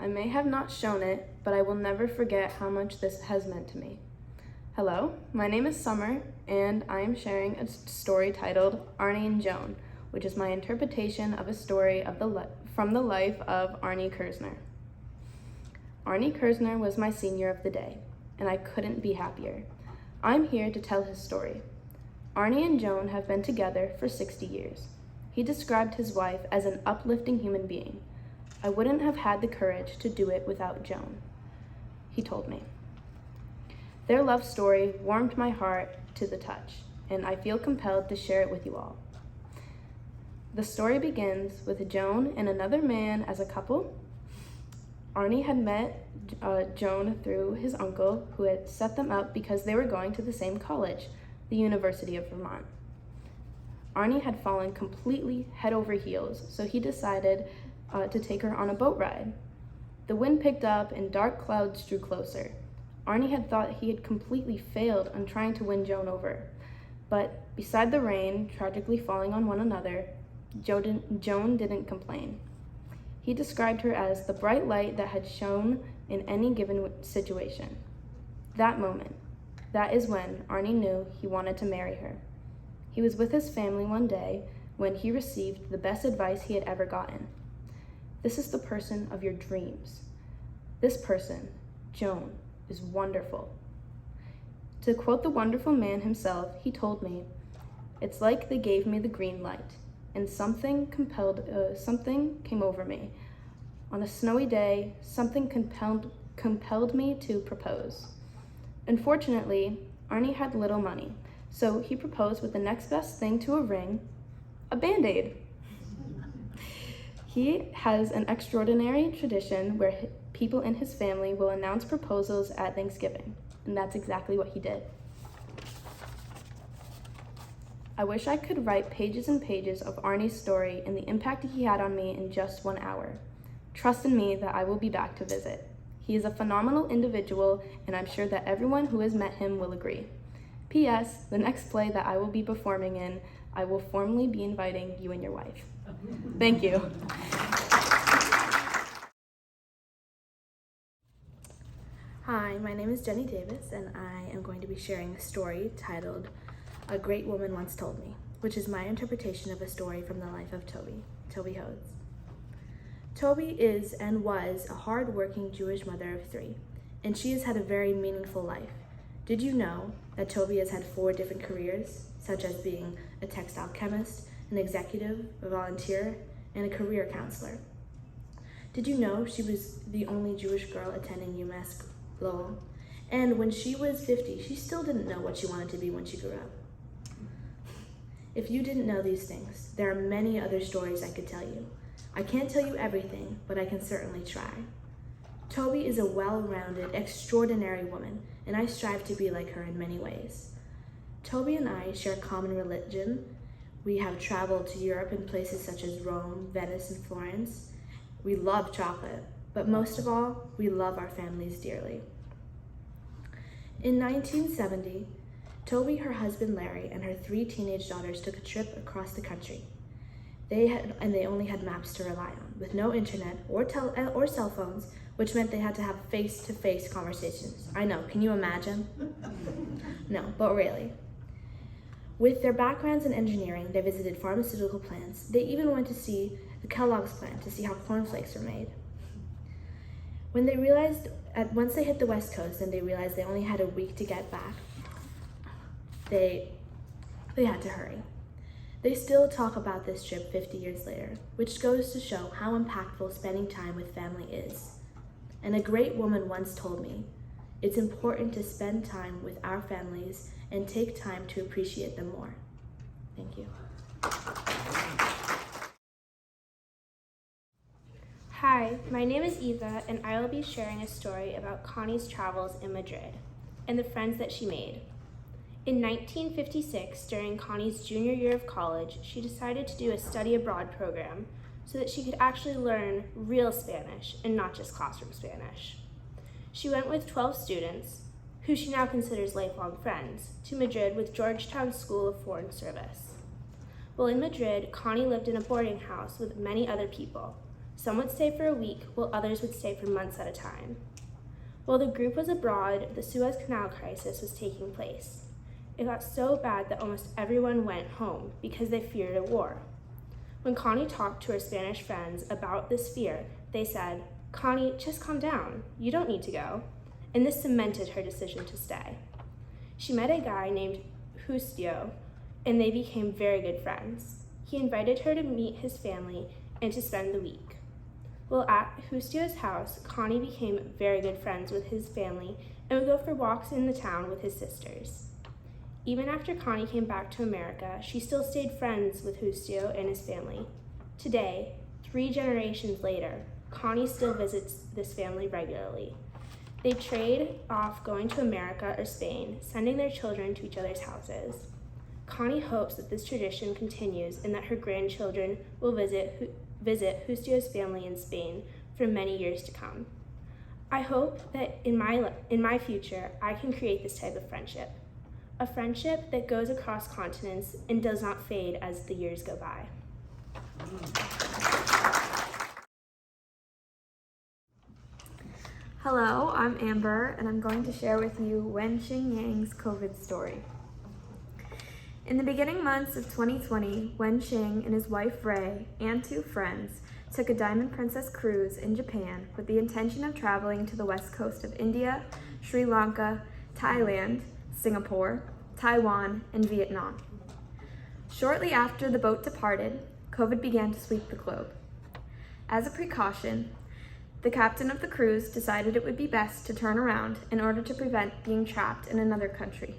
I may have not shown it, but I will never forget how much this has meant to me. Hello, my name is Summer, and I am sharing a story titled Arnie and Joan, which is my interpretation of a story from the life of Arnie Kersner. Arnie Kersner was my senior of the day, and I couldn't be happier. I'm here to tell his story. Arnie and Joan have been together for 60 years. He described his wife as an uplifting human being. I wouldn't have had the courage to do it without Joan, he told me. Their love story warmed my heart to the touch, and I feel compelled to share it with you all. The story begins with Joan and another man as a couple. Arnie had met Joan through his uncle, who had set them up because they were going to the same college, the University of Vermont. Arnie had fallen completely head over heels, so he decided to take her on a boat ride. The wind picked up and dark clouds drew closer. Arnie had thought he had completely failed on trying to win Joan over, but beside the rain tragically falling on one another, Joan didn't complain. He described her as the bright light that had shone in any given situation. That moment, that is when Arnie knew he wanted to marry her. He was with his family one day when he received the best advice he had ever gotten. This is the person of your dreams. This person, Joan, is wonderful. To quote the wonderful man himself, he told me, "It's like they gave me the green light, and something came over me. On a snowy day, something compelled me to propose." Unfortunately, Arnie had little money, so he proposed with the next best thing to a ring, a Band-Aid. He has an extraordinary tradition where people in his family will announce proposals at Thanksgiving, and that's exactly what he did. I wish I could write pages and pages of Arnie's story and the impact he had on me in just 1 hour. Trust in me that I will be back to visit. He is a phenomenal individual, and I'm sure that everyone who has met him will agree. P.S. The next play that I will be performing in, I will formally be inviting you and your wife. Thank you. Hi, my name is Jenny Davis, and I am going to be sharing a story titled A Great Woman Once Told Me, which is my interpretation of a story from the life of Toby Hodes. Toby is and was a hard-working Jewish mother of 3, and she has had a very meaningful life. Did you know that Toby has had 4 different careers, such as being a textile chemist, an executive, a volunteer, and a career counselor? Did you know she was the only Jewish girl attending UMass Lowell? And when she was 50, she still didn't know what she wanted to be when she grew up. If you didn't know these things, there are many other stories I could tell you. I can't tell you everything, but I can certainly try. Toby is a well-rounded, extraordinary woman, and I strive to be like her in many ways. Toby and I share common religion. We have traveled to Europe in places such as Rome, Venice, and Florence. We love chocolate, but most of all, we love our families dearly. In 1970, Toby, her husband Larry, and her 3 teenage daughters took a trip across the country. They only had maps to rely on, with no internet or cell phones, which meant they had to have face-to-face conversations. I know, can you imagine? No, but really. With their backgrounds in engineering, they visited pharmaceutical plants. They even went to see the Kellogg's plant to see how cornflakes are made. Once they hit the West Coast and they realized they only had a week to get back, they had to hurry. They still talk about this trip 50 years later, which goes to show how impactful spending time with family is. And a great woman once told me, it's important to spend time with our families and take time to appreciate them more. Thank you. Hi, my name is Eva, and I will be sharing a story about Connie's travels in Madrid and the friends that she made. In 1956, during Connie's junior year of college, she decided to do a study abroad program so that she could actually learn real Spanish and not just classroom Spanish. She went with 12 students, who she now considers lifelong friends, to Madrid with Georgetown School of Foreign Service. While in Madrid, Connie lived in a boarding house with many other people, Some would stay for a week, while others would stay for months at a time. While the group was abroad, the Suez Canal crisis was taking place. It got so bad that almost everyone went home because they feared a war. When Connie talked to her Spanish friends about this fear, they said, "Connie, just calm down. You don't need to go." And this cemented her decision to stay. She met a guy named Justio, and they became very good friends. He invited her to meet his family and to spend the week. While at Justio's house, Connie became very good friends with his family and would go for walks in the town with his sisters. Even after Connie came back to America, she still stayed friends with Justio and his family. Today, 3 generations later, Connie still visits this family regularly. They trade off going to America or Spain, sending their children to each other's houses. Connie hopes that this tradition continues and that her grandchildren will visit Justio's family in Spain for many years to come. I hope that in my future, I can create this type of friendship. A friendship that goes across continents and does not fade as the years go by. Hello, I'm Amber, and I'm going to share with you Wen Xingyang's COVID story. In the beginning months of 2020, Wen Xing and his wife Ray and 2 friends took a Diamond Princess cruise in Japan with the intention of traveling to the west coast of India, Sri Lanka, Thailand, Singapore, Taiwan, and Vietnam. Shortly after the boat departed, COVID began to sweep the globe. As a precaution, the captain of the cruise decided it would be best to turn around in order to prevent being trapped in another country.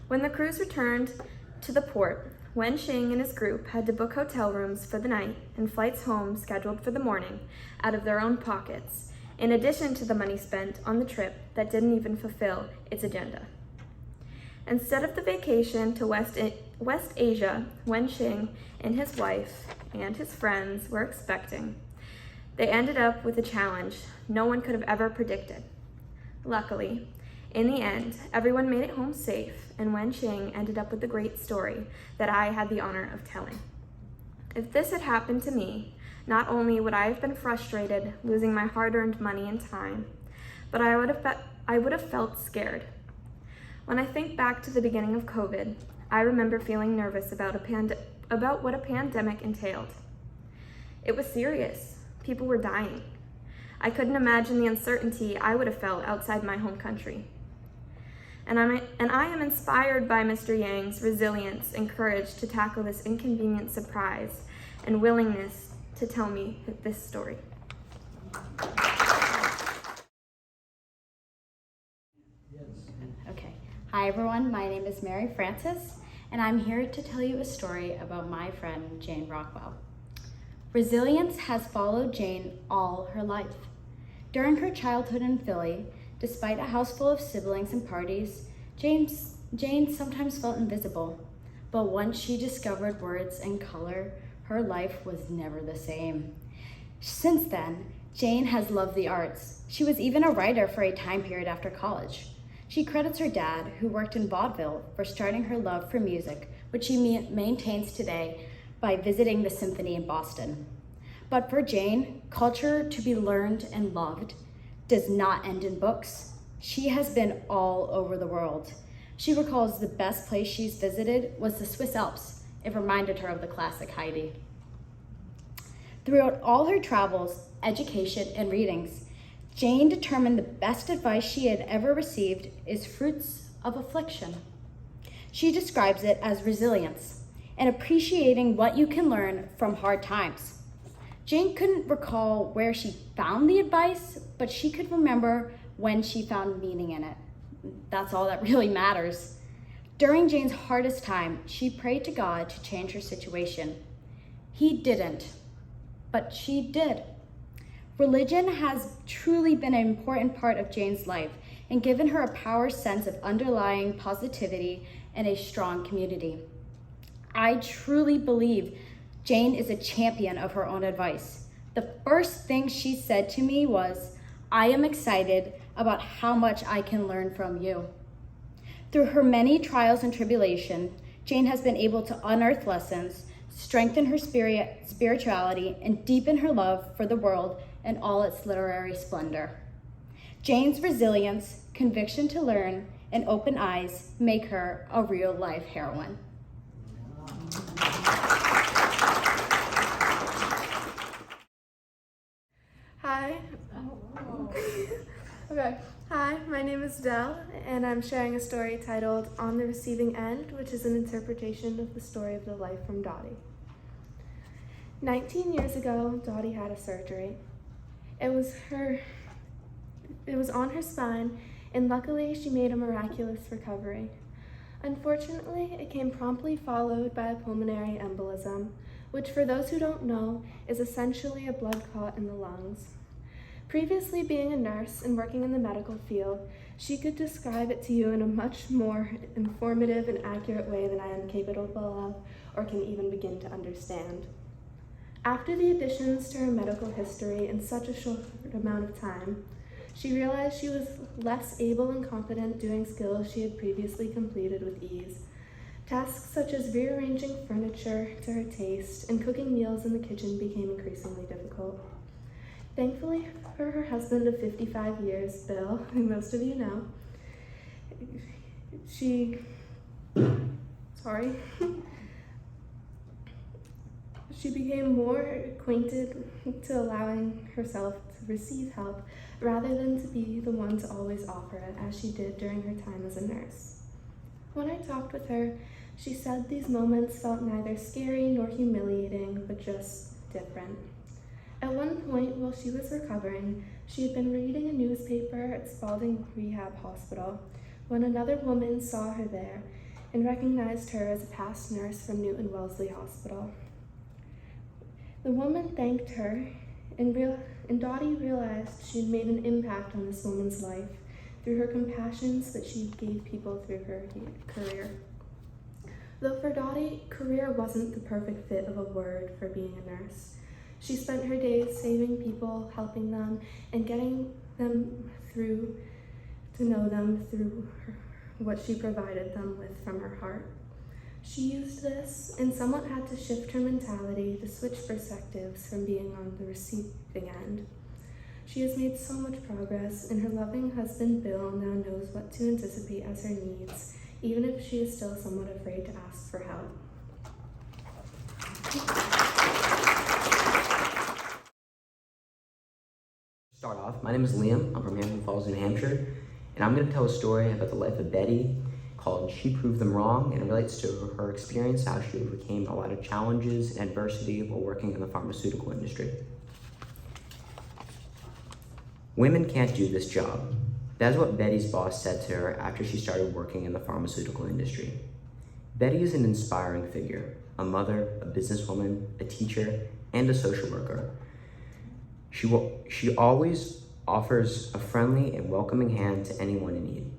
When the cruise returned to the port, Wen Xing and his group had to book hotel rooms for the night and flights home scheduled for the morning out of their own pockets, in addition to the money spent on the trip that didn't even fulfill its agenda. Instead of the vacation to West Asia, Wen Xing and his wife and his friends were expecting, they ended up with a challenge no one could have ever predicted. Luckily, in the end, everyone made it home safe, and Wen Xing ended up with a great story that I had the honor of telling. If this had happened to me, not only would I have been frustrated, losing my hard-earned money and time, but I would have felt scared. When I think back to the beginning of COVID, I remember feeling nervous about what a pandemic entailed. It was serious. People were dying. I couldn't imagine the uncertainty I would have felt outside my home country. And I am inspired by Mr. Yang's resilience and courage to tackle this inconvenient surprise and willingness to tell me this story. Okay. Hi everyone, my name is Mary Francis, and I'm here to tell you a story about my friend Jane Rockwell. Resilience has followed Jane all her life. During her childhood in Philly, despite a house full of siblings and parties, Jane sometimes felt invisible. But once she discovered words and color, her life was never the same. Since then, Jane has loved the arts. She was even a writer for a time period after college. She credits her dad, who worked in vaudeville, for starting her love for music, which she maintains today by visiting the symphony in Boston. But for Jane, culture to be learned and loved does not end in books. She has been all over the world. She recalls the best place she's visited was the Swiss Alps. It reminded her of the classic Heidi. Throughout all her travels, education, and readings, Jane determined the best advice she had ever received is fruits of affliction. She describes it as resilience and appreciating what you can learn from hard times. Jane couldn't recall where she found the advice, but she could remember when she found meaning in it. That's all that really matters. During Jane's hardest time, she prayed to God to change her situation. He didn't, but she did. Religion has truly been an important part of Jane's life and given her a power sense of underlying positivity and a strong community. I truly believe Jane is a champion of her own advice. The first thing she said to me was, "I am excited about how much I can learn from you." Through her many trials and tribulations, Jane has been able to unearth lessons strengthen her spirituality, and deepen her love for the world and all its literary splendor. Jane's resilience, conviction to learn, and open eyes make her a real-life heroine. Hi. Okay. Hi, my name is Dell, and I'm sharing a story titled On the Receiving End, which is an interpretation of the story of the life from Dottie. 19 years ago, Dottie had a surgery. It was on her spine, and luckily she made a miraculous recovery. Unfortunately, it came promptly followed by a pulmonary embolism, which for those who don't know, is essentially a blood clot in the lungs. Previously being a nurse and working in the medical field, she could describe it to you in a much more informative and accurate way than I am capable of or can even begin to understand. After the additions to her medical history in such a short amount of time, she realized she was less able and competent doing skills she had previously completed with ease. Tasks such as rearranging furniture to her taste and cooking meals in the kitchen became increasingly difficult. Thankfully for her husband of 55 years, Bill, who most of you know, she became more acquainted to allowing herself to receive help rather than to be the one to always offer it, as she did during her time as a nurse. When I talked with her, she said these moments felt neither scary nor humiliating, but just different. At one point, while she was recovering, she had been reading a newspaper at Spalding Rehab Hospital when another woman saw her there and recognized her as a past nurse from Newton Wellesley Hospital. The woman thanked her, and Dottie realized she had made an impact on this woman's life through her compassions that she gave people through her career. Though for Dottie, career wasn't the perfect fit of a word for being a nurse. She spent her days saving people, helping them, and getting them through to know them through what she provided them with from her heart. She used this and somewhat had to shift her mentality to switch perspectives from being on the receiving end. She has made so much progress, and her loving husband Bill now knows what to anticipate as her needs, even if she is still somewhat afraid to ask for help. Start off, my name is Liam. I'm from Hampton Falls, New Hampshire, and I'm going to tell a story about the life of Betty called She Proved Them Wrong, and it relates to her experience, how she overcame a lot of challenges and adversity while working in the pharmaceutical industry. Women can't do this job. That's what Betty's boss said to her after she started working in the pharmaceutical industry. Betty is an inspiring figure, a mother, a businesswoman, a teacher, and a social worker. She always offers a friendly and welcoming hand to anyone in need.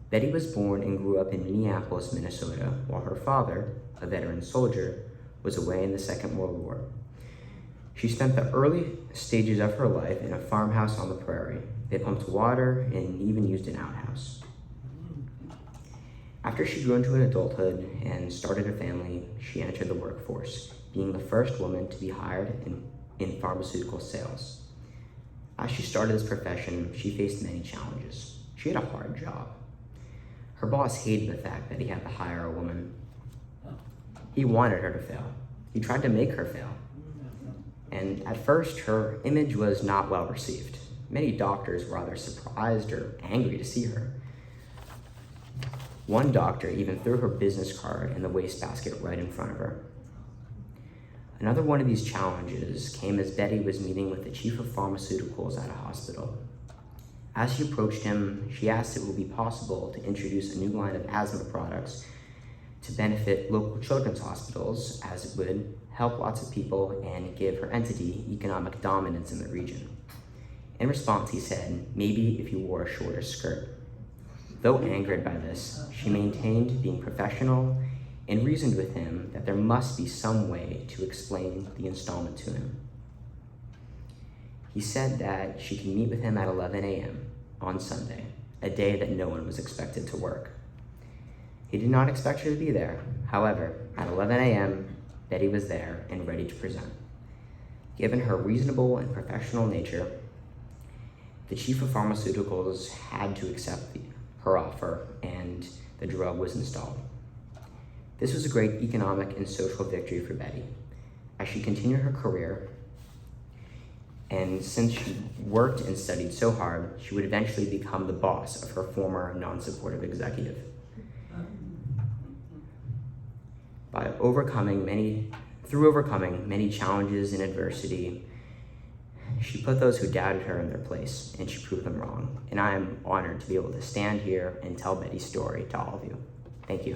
Betty was born and grew up in Minneapolis, Minnesota, while her father, a veteran soldier, was away in the Second World War. She spent the early stages of her life in a farmhouse on the prairie. They pumped water and even used an outhouse. After she grew into adulthood and started a family, she entered the workforce, being the first woman to be hired in pharmaceutical sales. As she started this profession, she faced many challenges. She had a hard job. Her boss hated the fact that he had to hire a woman. He wanted her to fail. He tried to make her fail. And at first, her image was not well received. Many doctors were either surprised or angry to see her. One doctor even threw her business card in the wastebasket right in front of her. Another one of these challenges came as Betty was meeting with the chief of pharmaceuticals at a hospital. As she approached him, she asked if it would be possible to introduce a new line of asthma products to benefit local children's hospitals, as it would help lots of people and give her entity economic dominance in the region. In response, he said, maybe if you wore a shorter skirt. Though angered by this, she maintained being professional and reasoned with him that there must be some way to explain the installment to him. He said that she can meet with him at 11 a.m. on Sunday, a day that no one was expected to work. He did not expect her to be there. However, at 11 a.m., Betty was there and ready to present. Given her reasonable and professional nature, the chief of pharmaceuticals had to accept her offer, and the drug was installed. This was a great economic and social victory for Betty. As she continued her career, and since she worked and studied so hard, she would eventually become the boss of her former non-supportive executive. Through overcoming many challenges and adversity, she put those who doubted her in their place, and she proved them wrong. And I am honored to be able to stand here and tell Betty's story to all of you. Thank you.